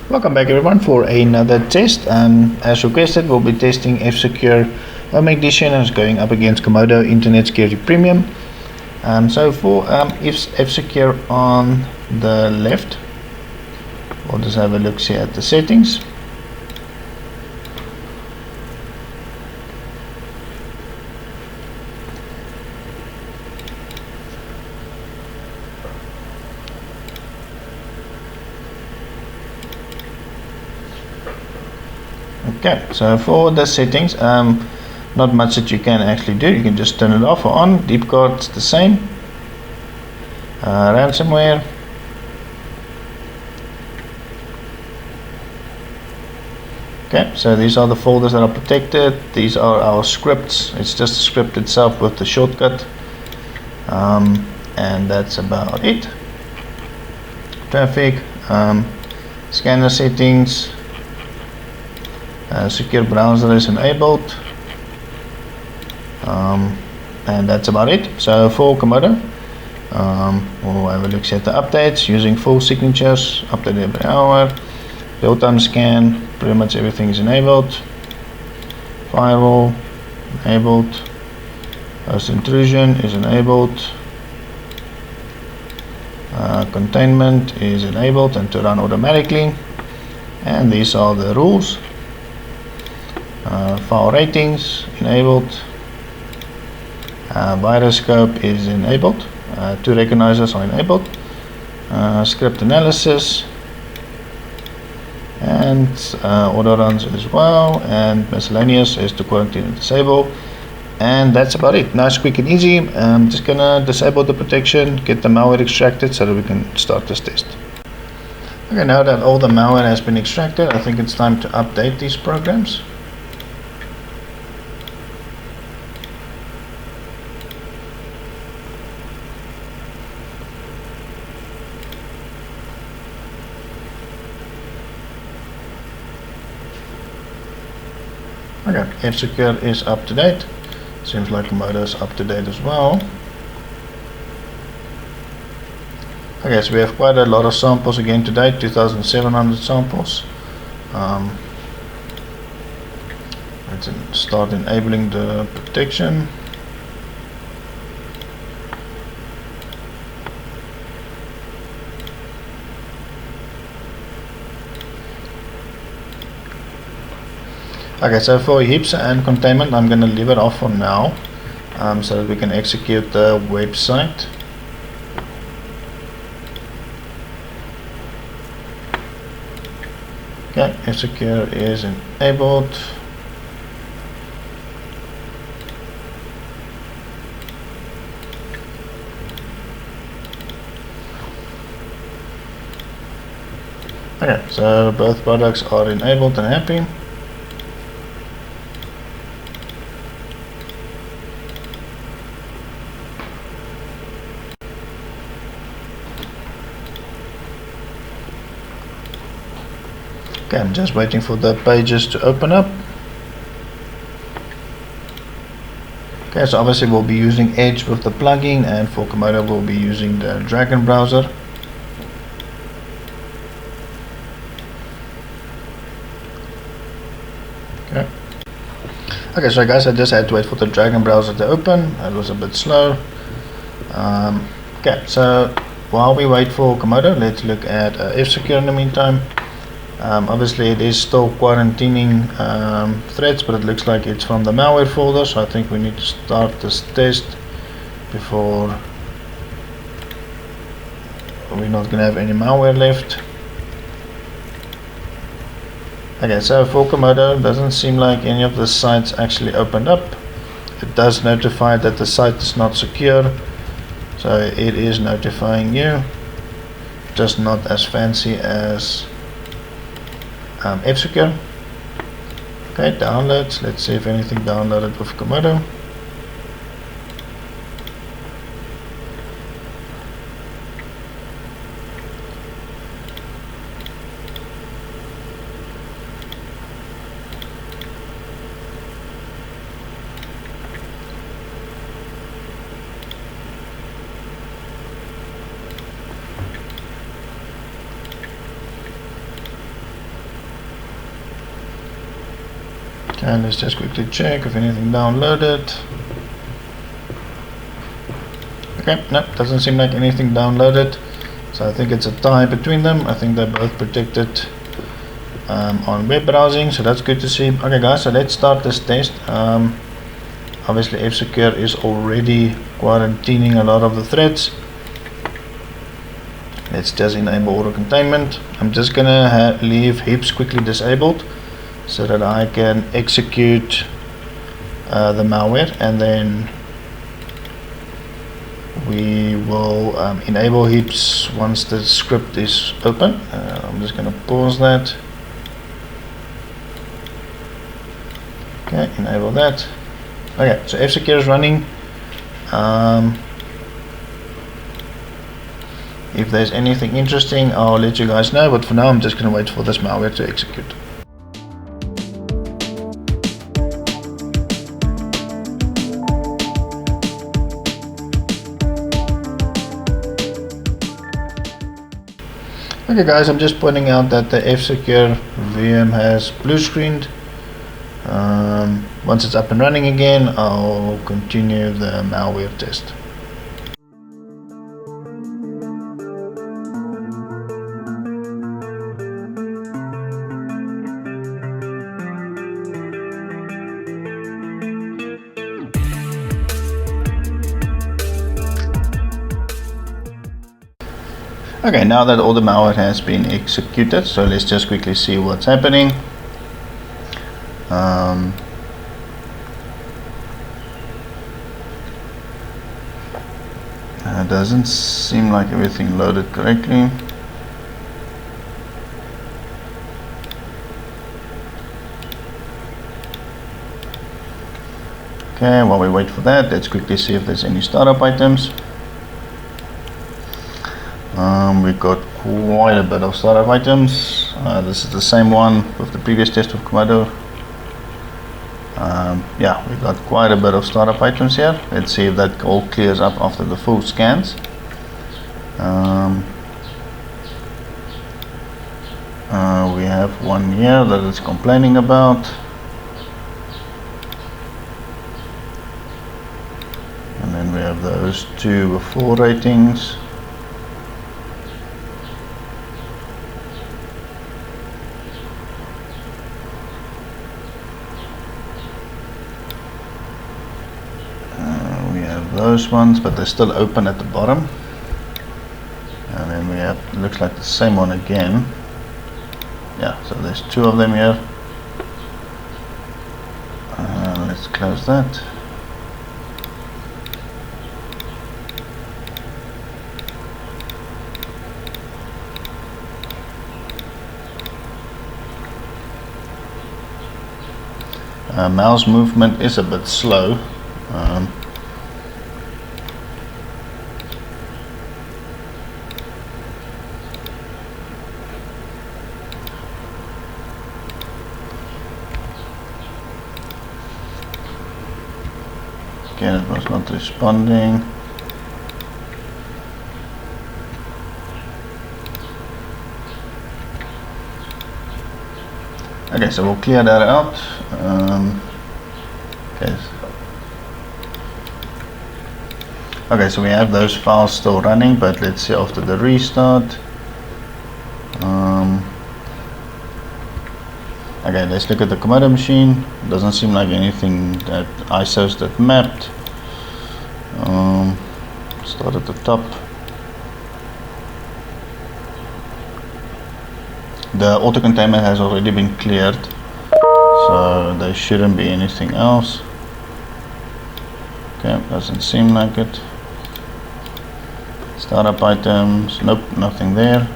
Welcome back everyone for another test. As requested, we'll be testing F-Secure Home Edition and it's going up against Comodo Internet Security Premium. So for F-Secure on the left, we'll just have a look here at the settings. Okay, so for the settings, not much that you can actually do. You can just turn it off or on. Deep card's the same. Ransomware. Okay, so these are the folders that are protected. These are our scripts. It's just the script itself with the shortcut. And that's about it. Traffic, scanner settings. Secure browser is enabled, and that's about it. So for Comodo, we'll have a look at the updates using full signatures, update every hour, real-time scan, pretty much everything is enabled. Firewall enabled, host intrusion is enabled, containment is enabled and to run automatically, and these are the rules. File ratings enabled, virus scope is enabled, two recognizers are enabled, script analysis and auto runs as well, and miscellaneous is to quarantine and disable, and that's about it. Nice, quick and easy. I'm just gonna disable the protection, get the malware extracted so that we can start this test. Okay, now that all the malware has been extracted, I think it's time to update these programs. Okay, F-Secure is up to date. Seems like Comodo is up to date as well. Okay, so we have quite a lot of samples again today, 2,700 samples. Let's start enabling the protection. Okay, so for heaps and containment, I'm going to leave it off for now, so that we can execute the website. Okay, F-Secure is enabled. Okay, so both products are enabled and happy. Okay, I'm just waiting for the pages to open up. Okay, so obviously we'll be using Edge with the plugin, and for Comodo we'll be using the Dragon browser. Okay. Okay, so guys, I just had to wait for the Dragon browser to open. It was a bit slow. Okay, so while we wait for Comodo, let's look at F-Secure in the meantime. Obviously it is still quarantining threads, but it looks like it's from the malware folder, so I think we need to start this test before we're not going to have any malware left. Okay, so for Comodo, it doesn't seem like any of the sites actually opened up. It does notify that the site is not secure, so it is notifying you, just not as fancy as F-Secure. Okay, downloads. Let's see if anything downloaded with Comodo. Okay, let's just quickly check if anything downloaded. Okay, no, doesn't seem like anything downloaded. So I think it's a tie between them. I think they're both protected on web browsing, so that's good to see. Okay guys, so let's start this test. Obviously F-Secure is already quarantining a lot of the threads. Let's just enable auto containment. I'm just gonna leave heaps quickly disabled so that I can execute the malware, and then we will enable heaps once the script is open. I'm just gonna pause that. Okay, enable that. Okay, so F-Secure is running. If there's anything interesting, I'll let you guys know, but for now I'm just going to wait for this malware to execute. Okay guys, I'm just pointing out that the F-Secure VM has blue screened. Once it's up and running again, I'll continue the malware test. Okay, now that all the malware has been executed, so let's just quickly see what's happening. It doesn't seem like everything loaded correctly. Okay, while we wait for that, let's quickly see if there's any startup items. We've got quite a bit of startup items. This is the same one with the previous test of Comodo. Yeah, we've got quite a bit of startup items here. Let's see if that all clears up after the full scans. We have one here that it's complaining about. And then we have those two with 4 ratings. Those ones, but they're still open at the bottom. And then we have, looks like the same one again. Yeah, so there's 2 of them here. Let's close that. Mouse movement is a bit slow. Again, it was not responding. Okay, so we'll clear that out. Okay, so we have those files still running, but let's see after the restart. Okay, let's look at the Comodo machine. Doesn't seem like anything that ISOs that mapped. Start at the top. The auto containment has already been cleared, so there shouldn't be anything else. Okay, doesn't seem like it. Startup items, nope, nothing there.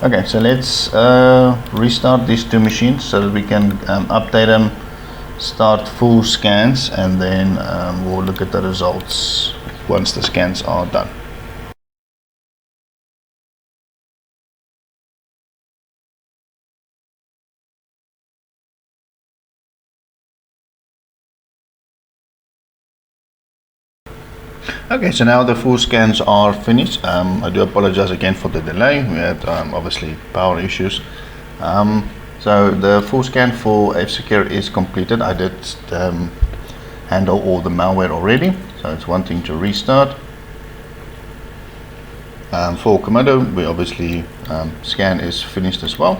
Okay, so let's restart these 2 machines so that we can update them, start full scans, and then we'll look at the results once the scans are done. Okay, so now the full scans are finished. I do apologize again for the delay. We had obviously power issues. So the full scan for F-Secure is completed. I did handle all the malware already, so it's one thing to restart. For Comodo, we obviously scan is finished as well.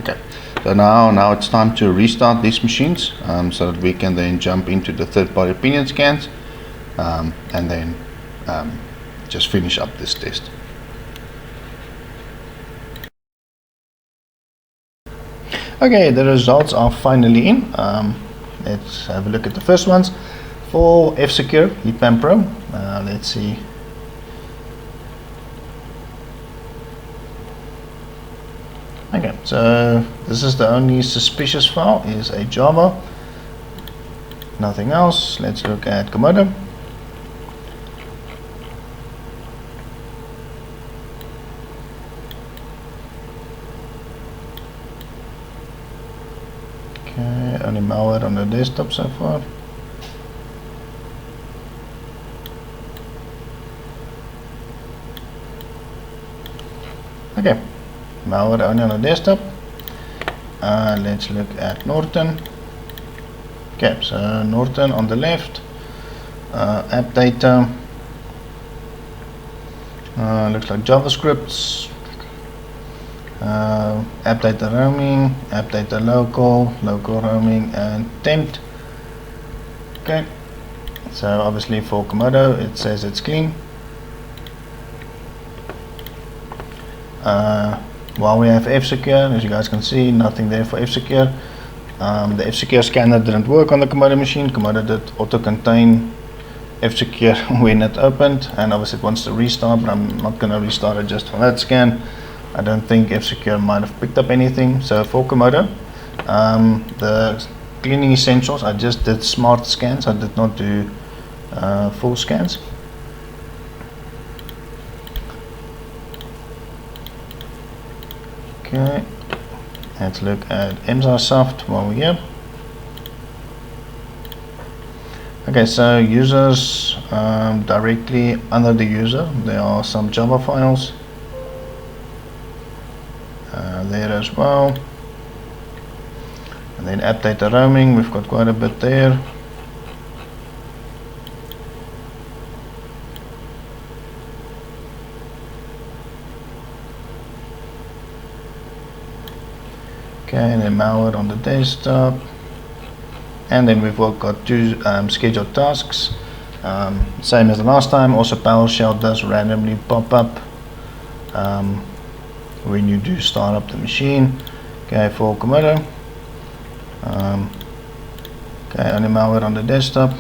Okay, so now it's time to restart these machines so that we can then jump into the third-party opinion scans and then just finish up this test. Okay, the results are finally in. Let's have a look at the first ones. For F-Secure Heat Pan Pro, let's see. Okay, so this is the only suspicious file, is a Java, nothing else. Let's look at Comodo. Okay, only malware on the desktop so far. Okay, malware only on the desktop. Let's look at Norton. Okay, so Norton on the left, app data, looks like JavaScript, app data roaming, app data local, local roaming, and temp. Okay, so obviously for Comodo it says it's clean. While we have F-Secure, as you guys can see, nothing there for F-Secure. The F-Secure scanner didn't work on the Comodo machine. Comodo did auto-contain F-Secure when it opened, and obviously it wants to restart, but I'm not going to restart it just for that scan. I don't think F-Secure might have picked up anything. So for Comodo, the cleaning essentials, I just did smart scans. I did not do full scans. Okay, let's look at MSIsoft while we're here. Okay, so users, directly under the user, there are some Java files there as well. And then app data roaming, we've got quite a bit there. Okay, and then malware on the desktop, and then we've got two scheduled tasks, same as the last time. Also PowerShell does randomly pop up when you do start up the machine. Okay, for Comodo, okay, only malware on the desktop,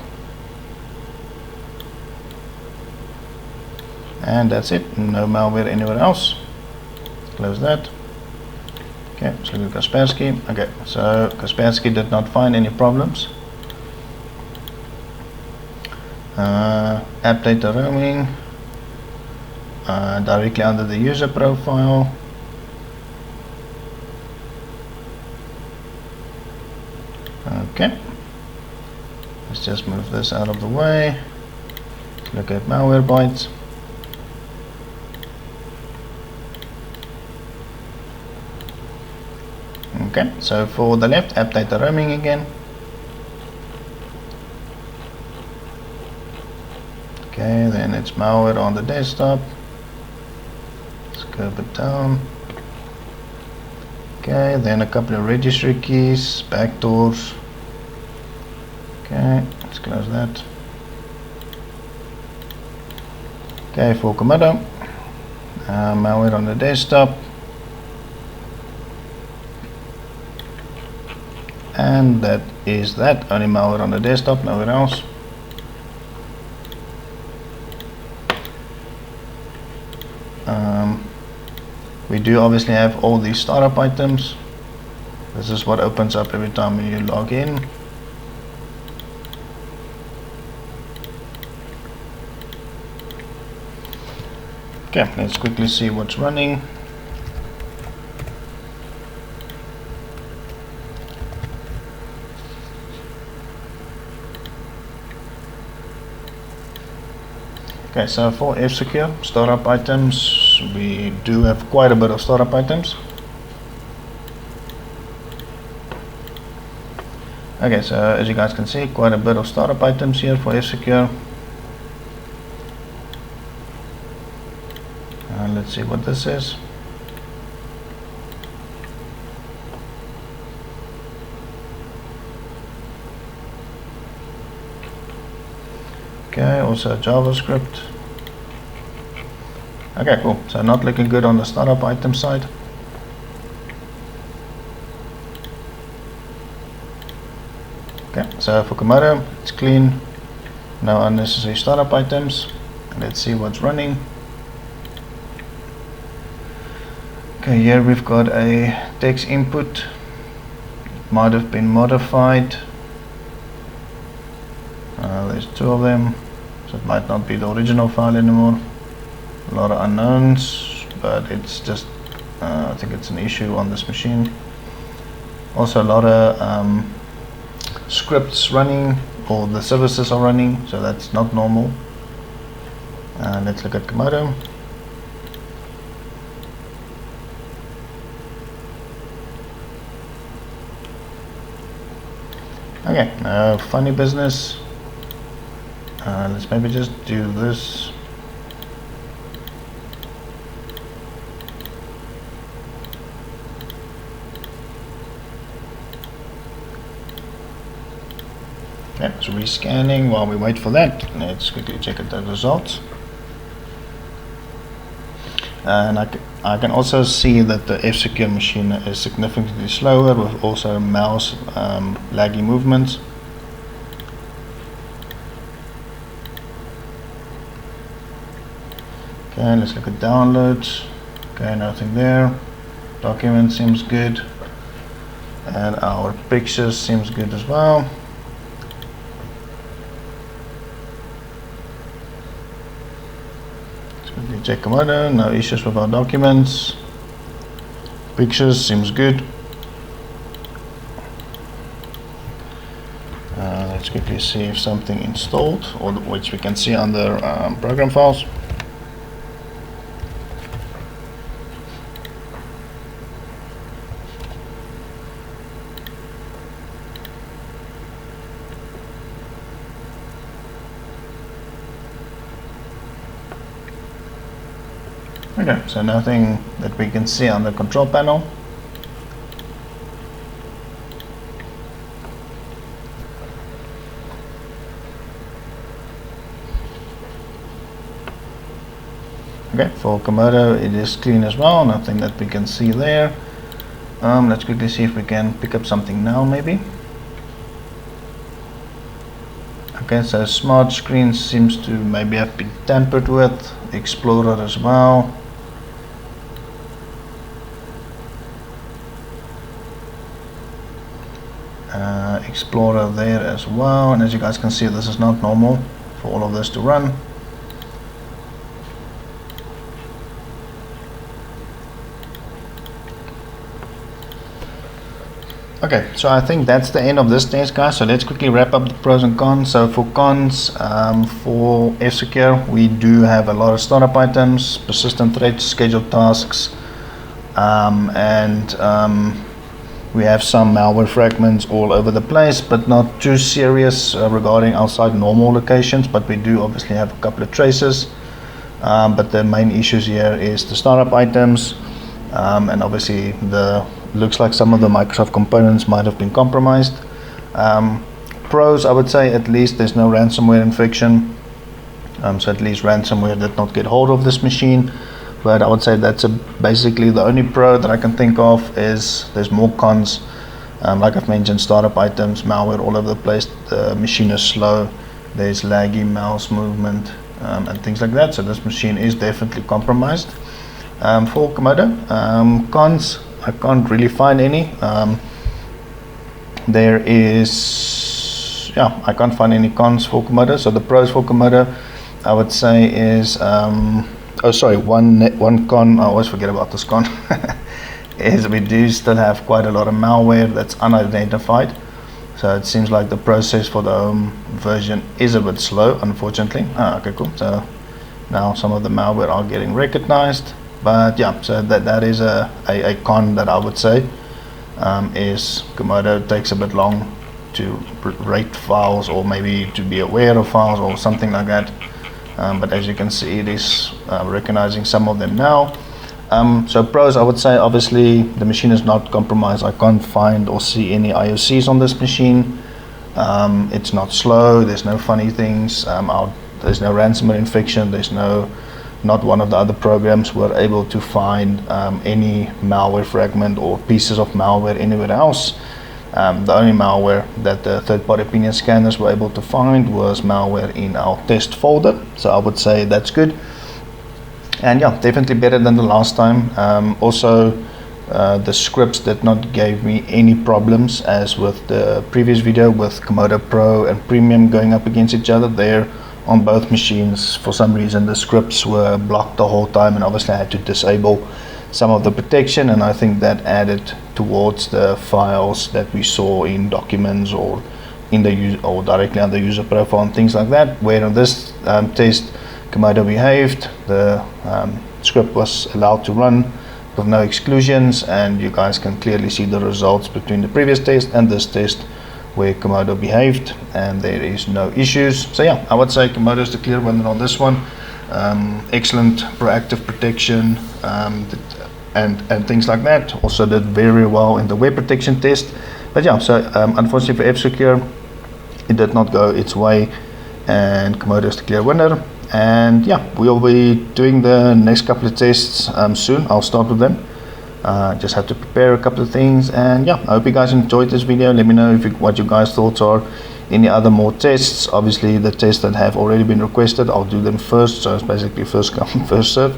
and that's it. No malware anywhere else. Close that. Okay, so look at Kaspersky. Okay, so Kaspersky did not find any problems. App data roaming, directly under the user profile. Okay, let's just move this out of the way. Look at malware bytes. Okay, so for the left, app data roaming again. Okay, then it's malware on the desktop. Let's go it down. Okay, then a couple of registry keys, backdoors. Okay, let's close that. Okay, for Comodo, malware on the desktop. And that is that, only malware on the desktop, nowhere else. We do obviously have all these startup items. This is what opens up every time you log in. Okay, let's quickly see what's running. Okay, so for F-Secure startup items, we do have quite a bit of startup items. Okay, so as you guys can see, quite a bit of startup items here for F-Secure. Let's see what this is. Okay, also JavaScript. Okay, cool. So not looking good on the startup item side. Okay, so for Comodo, it's clean. No unnecessary startup items. Let's see what's running. Okay, here we've got a text input. It might have been modified. There's two of them, so it might not be the original file anymore. A lot of unknowns, but it's just I think it's an issue on this machine. Also a lot of scripts running, or the services are running, so that's not normal. Let's look at Comodo. Okay, funny business. Let's maybe just do this. Okay, it's rescanning. While we wait for that, let's quickly check out the results. And I can also see that the F-Secure machine is significantly slower, with also mouse laggy movements. Okay, let's look at downloads. Okay, nothing there. Document seems good, and our pictures seems good as well. Check Comodo, no issues with our documents. Pictures seems good. Let's quickly see if something installed, or which we can see under program files. Okay, so nothing that we can see on the control panel. Okay, for Comodo it is clean as well, nothing that we can see there. Let's quickly see if we can pick up something now maybe. Okay, so smart screen seems to maybe have been tampered with. Explorer as well. Explorer there as well, and as you guys can see, this is not normal for all of this to run. Okay, so I think that's the end of this test, guys. So let's quickly wrap up the pros and cons. So for cons, for F-Secure, we do have a lot of startup items, persistent threats, scheduled tasks, and we have some malware fragments all over the place, but not too serious regarding outside normal locations. But we do obviously have a couple of traces. But the main issues here is the startup items, and obviously looks like some of the Microsoft components might have been compromised. Pros, I would say, at least there's no ransomware infection. So at least ransomware did not get hold of this machine. But I would say that's basically the only pro that I can think of. Is there's more cons, like I've mentioned, startup items, malware all over the place, the machine is slow, there's laggy mouse movement, and things like that. So this machine is definitely compromised. For Comodo, cons, I can't really find any. I can't find any cons for Comodo. So the pros for Comodo, I would say, is one con, I always forget about this con, is we do still have quite a lot of malware that's unidentified. So it seems like the process for the home version is a bit slow, unfortunately. Okay, cool. So Now some of the malware are getting recognized, but yeah, so that is a con that I would say, is Comodo takes a bit long to rate files, or maybe to be aware of files or something like that. But as you can see, it is recognizing some of them now. So pros, I would say, obviously the machine is not compromised. I can't find or see any IOCs on this machine. It's not slow, there's no funny things, there's no ransomware infection, there's not one of the other programs were able to find any malware fragment or pieces of malware anywhere else. The only malware that the third-party opinion scanners were able to find was malware in our test folder, so I would say that's good. And yeah, definitely better than the last time. Also, the scripts did not give me any problems, as with the previous video with Comodo Pro and Premium going up against each other. There on both machines, for some reason the scripts were blocked the whole time, and obviously I had to disable some of the protection, and I think that added towards the files that we saw in documents or in the or directly on the user profile and things like that. Where on this test Comodo behaved, the script was allowed to run with no exclusions, and you guys can clearly see the results between the previous test and this test where Comodo behaved, and there is no issues. So yeah, I would say Comodo is the clear winner on this one. Excellent proactive protection and things like that. Also did very well in the web protection test. But yeah, so unfortunately for F-Secure, it did not go its way, and Comodo is the clear winner. And yeah, we'll be doing the next couple of tests soon. I'll start with them. Just have to prepare a couple of things, and yeah, I hope you guys enjoyed this video. Let me know what you guys thoughts are. Any other more tests? Obviously the tests that have already been requested, I'll do them first, so it's basically first come first serve.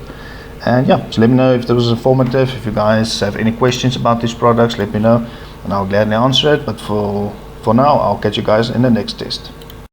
And yeah, so let me know if this was informative. If you guys have any questions about these products, let me know and I'll gladly answer it. But for now, I'll catch you guys in the next test.